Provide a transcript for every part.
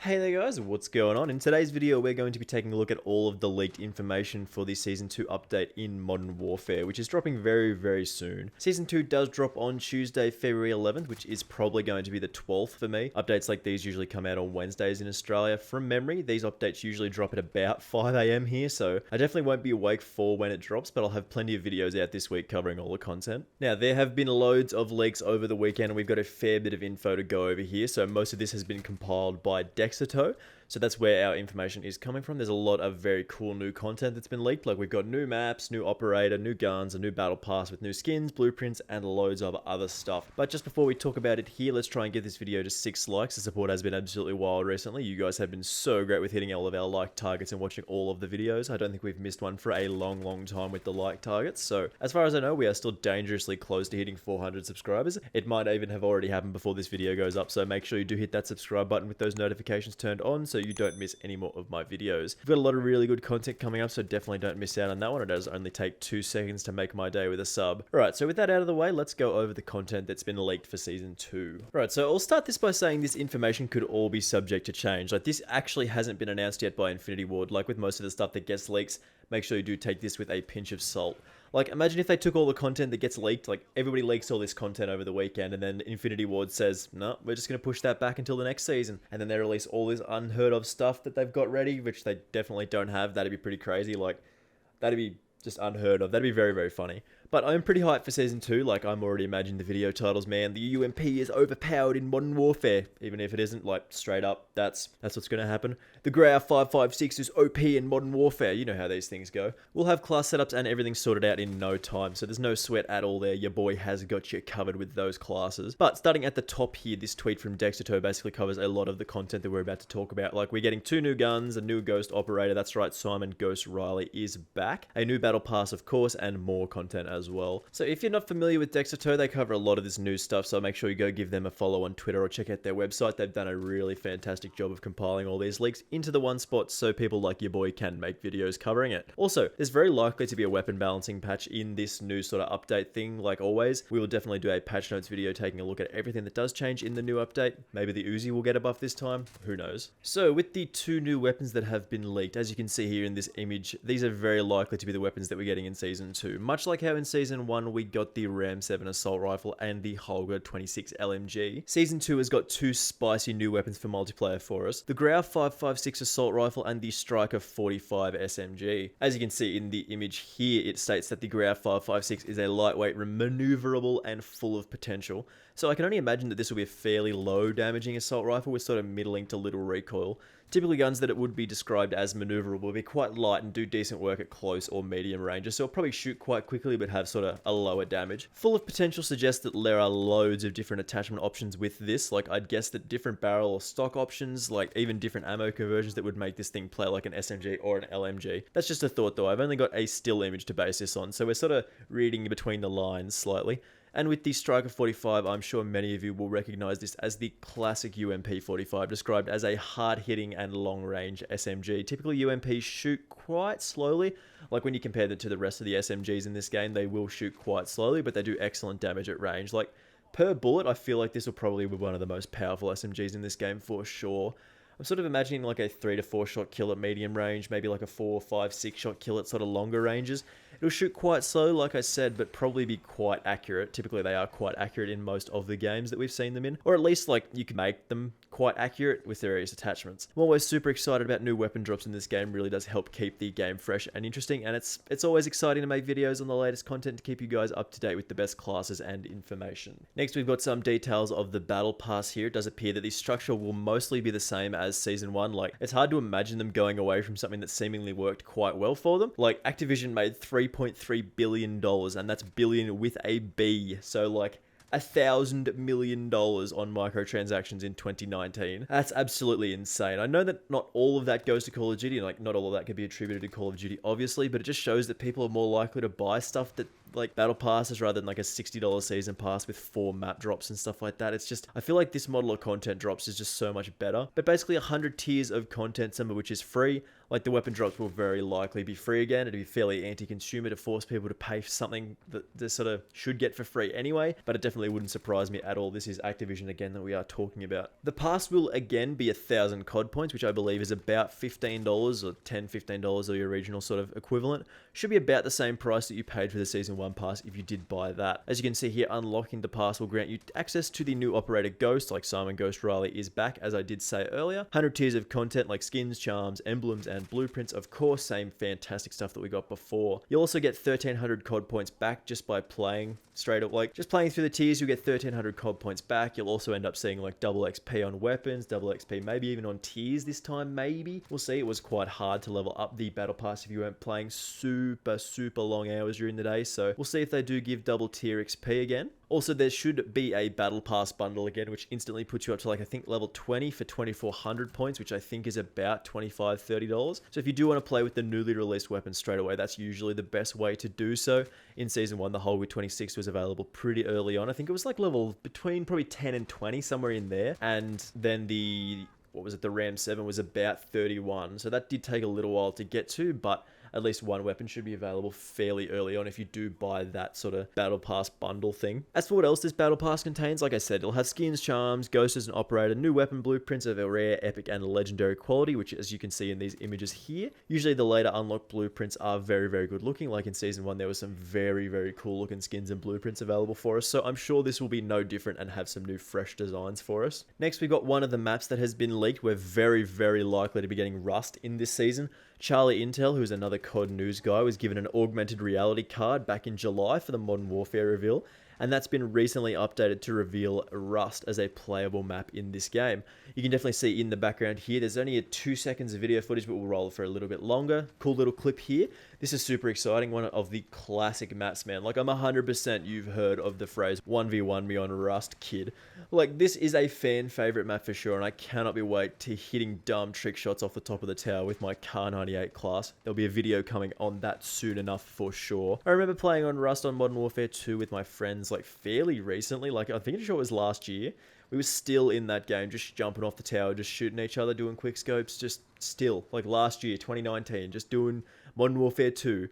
Hey there guys, what's going on? In today's video we're going to be taking a look at all of the leaked information for the Season 2 update in Modern Warfare, which is dropping very soon. Season 2 does drop on Tuesday, February 11th, which is probably going to be the 12th for me. Updates like these usually come out on Wednesdays in Australia. From memory, these updates usually drop at about 5 AM here, so I definitely won't be awake for when it drops, but I'll have plenty of videos out this week covering all the content. Now, there have been loads of leaks over the weekend, and we've got a fair bit of info to go over here, so most of this has been compiled by Dexito. So that's where our information is coming from. There's a lot of very cool new content that's been leaked. Like we've got new maps, new operator, new guns, a new battle pass with new skins, blueprints, and loads of other stuff. But just before we talk about it here, let's try and get this video to 6 likes. The support has been absolutely wild recently. You guys have been so great with hitting all of our like targets and watching all of the videos. I don't think we've missed one for a long time with the like targets. So as far as I know, we are still dangerously close to hitting 400 subscribers. It might even have already happened before this video goes up. So make sure you do hit that subscribe button with those notifications turned on so you don't miss any more of my videos. We've got a lot of really good content coming up, so definitely don't miss out on that one. It does only take 2 seconds to make my day with a sub. Alright, so with that out of the way, let's go over the content that's been leaked for Season 2. Alright, so I'll start this by saying this information could all be subject to change. Like, this actually hasn't been announced yet by Infinity Ward. Like with most of the stuff that gets leaks, make sure you do take this with a pinch of salt. Like, imagine if they took all the content that gets leaked, like, everybody leaks all this content over the weekend, and then Infinity Ward says, no, we're just going to push that back until the next season. And then they release all this unheard of stuff that they've got ready, which they definitely don't have. That'd be pretty crazy. Like, that'd be just unheard of. That'd be very funny. But I'm pretty hyped for Season 2, like I'm already imagining the video titles, man. The UMP is overpowered in Modern Warfare. Even if it isn't, like, straight up, that's what's going to happen. The GRAU 556 is OP in Modern Warfare. You know how these things go. We'll have class setups and everything sorted out in no time, so there's no sweat at all there. Your boy has got you covered with those classes. But starting at the top here, this tweet from Dexito basically covers a lot of the content that we're about to talk about. Like, we're getting 2 new guns, a new ghost operator, that's right, Simon Ghost Riley is back, a new battle pass, of course, and more content as well. So if you're not familiar with Dexito, they cover a lot of this new stuff, so make sure you go give them a follow on Twitter or check out their website. They've done a really fantastic job of compiling all these leaks into the one spot so people like your boy can make videos covering it. Also, there's very likely to be a weapon balancing patch in this new sort of update thing. Like always, we will definitely do a patch notes video taking a look at everything that does change in the new update. Maybe the Uzi will get a buff this time, who knows. So with the 2 new weapons that have been leaked, as you can see here in this image, these are very likely to be the weapons that we're getting in Season 2. Much like how in Season 1 we got the Ram 7 assault rifle and the Holger 26 LMG. Season 2 has got 2 spicy new weapons for multiplayer for us. The GRAU 556 assault rifle and the Striker 45 SMG. As you can see in the image here, it states that the GRAU 556 is a lightweight, maneuverable, and full of potential. So I can only imagine that this will be a fairly low damaging assault rifle with sort of middling to little recoil. Typically guns that it would be described as maneuverable will be quite light and do decent work at close or medium ranges, so it'll probably shoot quite quickly but have sort of a lower damage. Full of potential suggests that there are loads of different attachment options with this. Like, I'd guess that different barrel or stock options, like even different ammo conversions that would make this thing play like an SMG or an LMG. That's just a thought though. I've only got a still image to base this on, so we're sort of reading between the lines slightly. And with the Striker 45, I'm sure many of you will recognize this as the classic UMP45, described as a hard-hitting and long-range SMG. Typically, UMPs shoot quite slowly. Like, when you compare them to the rest of the SMGs in this game, they will shoot quite slowly, but they do excellent damage at range. Like, per bullet, I feel like this will probably be one of the most powerful SMGs in this game for sure. I'm sort of imagining like a 3 to 4 shot kill at medium range, maybe like a 4, 5, 6 shot kill at sort of longer ranges. It'll shoot quite slow, like I said, but probably be quite accurate. Typically they are quite accurate in most of the games that we've seen them in, or at least like you can make them quite accurate with various attachments. I'm always super excited about new weapon drops in this game. Really does help keep the game fresh and interesting, and it's always exciting to make videos on the latest content to keep you guys up to date with the best classes and information. Next, we've got some details of the battle pass here. It does appear that the structure will mostly be the same as Season 1. Like, it's hard to imagine them going away from something that seemingly worked quite well for them. Like, Activision made $3.3 billion, and that's billion with a B, so like $1,000 million on microtransactions in 2019. That's absolutely insane. I know that not all of that goes to Call of Duty, and like not all of that can be attributed to Call of Duty, obviously, but it just shows that people are more likely to buy stuff that like battle passes rather than like a $60 season pass with 4 map drops and stuff like that. It's just, I feel like this model of content drops is just so much better. But basically 100 tiers of content, some of which is free. Like the weapon drops will very likely be free again. It'd be fairly anti-consumer to force people to pay for something that they sort of should get for free anyway, but it definitely wouldn't surprise me at all. This is Activision again that we are talking about. The pass will again be 1,000 COD points, which I believe is about $15 or $10-15 or your regional sort of equivalent. Should be about the same price that you paid for the Season 1 pass if you did buy that. As you can see here, unlocking the pass will grant you access to the new operator Ghost, like Simon Ghost Riley is back, as I did say earlier. 100 tiers of content like skins, charms, emblems, and blueprints, of course, same fantastic stuff that we got before. You'll also get 1,300 COD points back just by playing straight up, like just playing through the tiers. You'll get 1,300 COD points back. You'll also end up seeing like double XP on weapons, double XP maybe even on tiers this time, maybe. We'll see. It was quite hard to level up the battle pass if you weren't playing super long hours during the day, so we'll see if they do give double tier XP again. Also, there should be a battle pass bundle again, which instantly puts you up to like, I think level 20 for 2,400 points, which I think is about $25-30. So if you do want to play with the newly released weapons straight away, that's usually the best way to do so. In Season 1, the whole with 26 was available pretty early on. I think it was like level between probably 10 and 20, somewhere in there. And then the, what was it, the Ram 7 was about 31. So that did take a little while to get to, but at least one weapon should be available fairly early on if you do buy that sort of battle pass bundle thing. As for what else this battle pass contains, like I said, it'll have skins, charms, ghosts as an operator, new weapon blueprints of a rare, epic, and legendary quality, which as you can see in these images here. Usually the later unlocked blueprints are very good looking. Like in Season 1, there was some very cool looking skins and blueprints available for us, so I'm sure this will be no different and have some new fresh designs for us. Next, we got one of the maps that has been leaked. We're very likely to be getting Rust in this season. Charlie Intel, who's another COD news guy, was given an augmented reality card back in July for the Modern Warfare reveal, and that's been recently updated to reveal Rust as a playable map in this game. You can definitely see in the background here, there's only a 2 seconds of video footage, but we'll roll it for a little bit longer. Cool little clip here. This is super exciting, one of the classic maps, man. Like, I'm 100% you've heard of the phrase 1v1 me on Rust, kid. Like, this is a fan favorite map for sure, and I cannot be wait to hitting dumb trick shots off the top of the tower with my Car 98 class. There'll be a video coming on that soon enough for sure. I remember playing on Rust on Modern Warfare 2 with my friends like fairly recently, like I think sure it was last year. We were still in that game, just jumping off the tower, just shooting each other, doing quick scopes, just still, like last year, 2019, just doing Modern Warfare 2.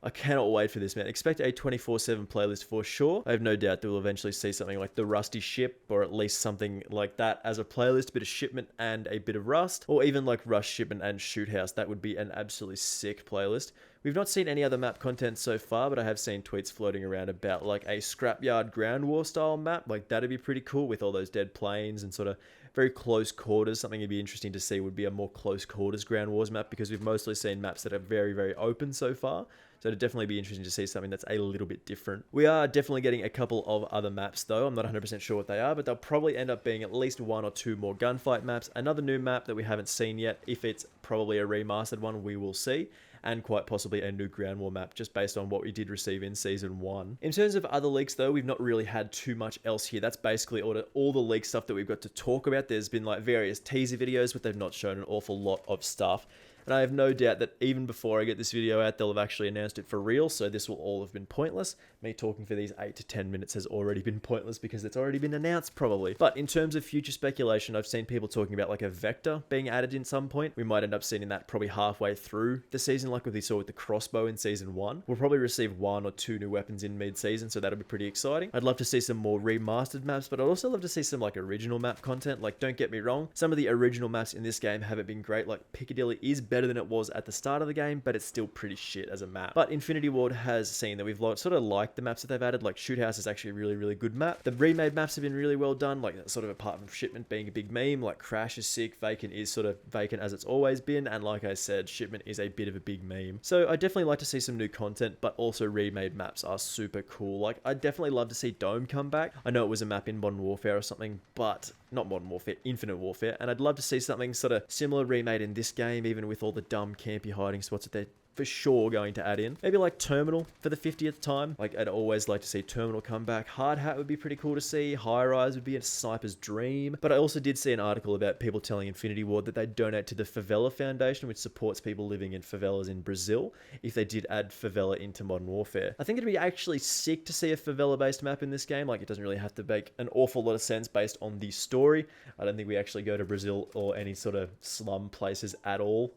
I cannot wait for this, man. Expect a 24/7 playlist for sure. I have no doubt that we'll eventually see something like the Rusty Ship, or at least something like that as a playlist, a bit of Shipment and a bit of Rust, or even like Rust, Shipment, and Shoot House. That would be an absolutely sick playlist. We've not seen any other map content so far, but I have seen tweets floating around about like a Scrapyard Ground War style map. Like that'd be pretty cool with all those dead planes and sort of very close quarters. Something that'd be interesting to see would be a more close quarters Ground Wars map, because we've mostly seen maps that are very open so far. So it'd definitely be interesting to see something that's a little bit different. We are definitely getting a couple of other maps though. I'm not 100% sure what they are, but they'll probably end up being at least 1 or 2 more gunfight maps. Another new map that we haven't seen yet. If it's probably a remastered one, we will see. And quite possibly a new ground war map, just based on what we did receive in Season 1. In terms of other leaks though, we've not really had too much else here. That's basically all the leak stuff that we've got to talk about. There's been like various teaser videos, but they've not shown an awful lot of stuff. And I have no doubt that even before I get this video out, they'll have actually announced it for real, so this will all have been pointless. Me talking for these 8 to 10 minutes has already been pointless because it's already been announced probably. But in terms of future speculation, I've seen people talking about like a vector being added in some point. We might end up seeing that probably halfway through the season, like we saw with the crossbow in Season 1. We'll probably receive 1 or 2 new weapons in mid-season, so that'll be pretty exciting. I'd love to see some more remastered maps, but I'd also love to see some like original map content. Like, don't get me wrong, some of the original maps in this game haven't been great. Like Piccadilly is better than it was at the start of the game, but it's still pretty shit as a map. But Infinity Ward has seen that we've sort of liked the maps that they've added. Like Shoot House is actually a really good map. The remade maps have been really well done, like sort of apart from Shipment being a big meme. Like Crash is sick, Vacant is sort of vacant as it's always been, and like I said, Shipment is a bit of a big meme. So I definitely like to see some new content, but also remade maps are super cool. Like I'd definitely love to see Dome come back. I know it was a map in Modern Warfare or something, but not Modern Warfare, Infinite Warfare, and I'd love to see something sort of similar remade in this game, even with all the dumb campy hiding spots that they're for sure going to add in. Maybe like Terminal for the 50th time. Like, I'd always like to see Terminal come back. Hard Hat would be pretty cool to see. High Rise would be a sniper's dream. But I also did see an article about people telling Infinity Ward that they donate to the Favela Foundation, which supports people living in favelas in Brazil, if they did add favela into Modern Warfare. I think it'd be actually sick to see a favela-based map in this game. Like, it doesn't really have to make an awful lot of sense based on the story. I don't think we actually go to Brazil or any sort of slum places at all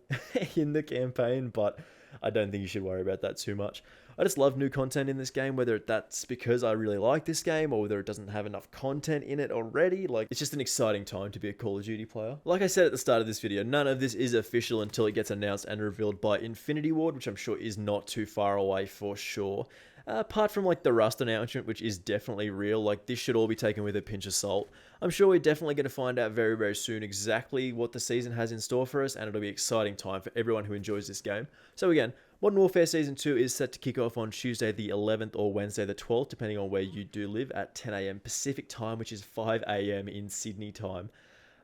in the campaign, but I don't think you should worry about that too much. I just love new content in this game, whether that's because I really like this game or whether it doesn't have enough content in it already. Like, it's just an exciting time to be a Call of Duty player. Like I said at the start of this video, none of this is official until it gets announced and revealed by Infinity Ward, which I'm sure is not too far away for sure. Apart from like the Rust announcement, which is definitely real, like this should all be taken with a pinch of salt. I'm sure we're definitely going to find out very, very soon exactly what the season has in store for us, and it'll be an exciting time for everyone who enjoys this game. So again, Modern Warfare Season 2 is set to kick off on Tuesday the 11th or Wednesday the 12th, depending on where you do live, at 10 AM Pacific time, which is 5 AM in Sydney time.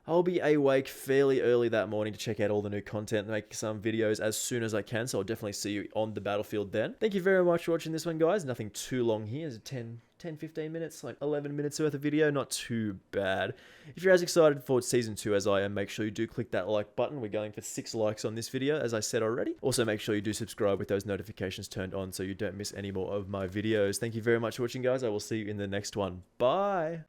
I'll be awake fairly early that morning to check out all the new content and make some videos as soon as I can, so I'll definitely see you on the battlefield then. Thank you very much for watching this one, guys. Nothing too long here. It's 10-15 minutes, like 11 minutes worth of video. Not too bad. If you're as excited for Season 2 as I am, make sure you do click that like button. We're going for 6 likes on this video, as I said already. Also, make sure you do subscribe with those notifications turned on so you don't miss any more of my videos. Thank you very much for watching, guys. I will see you in the next one. Bye!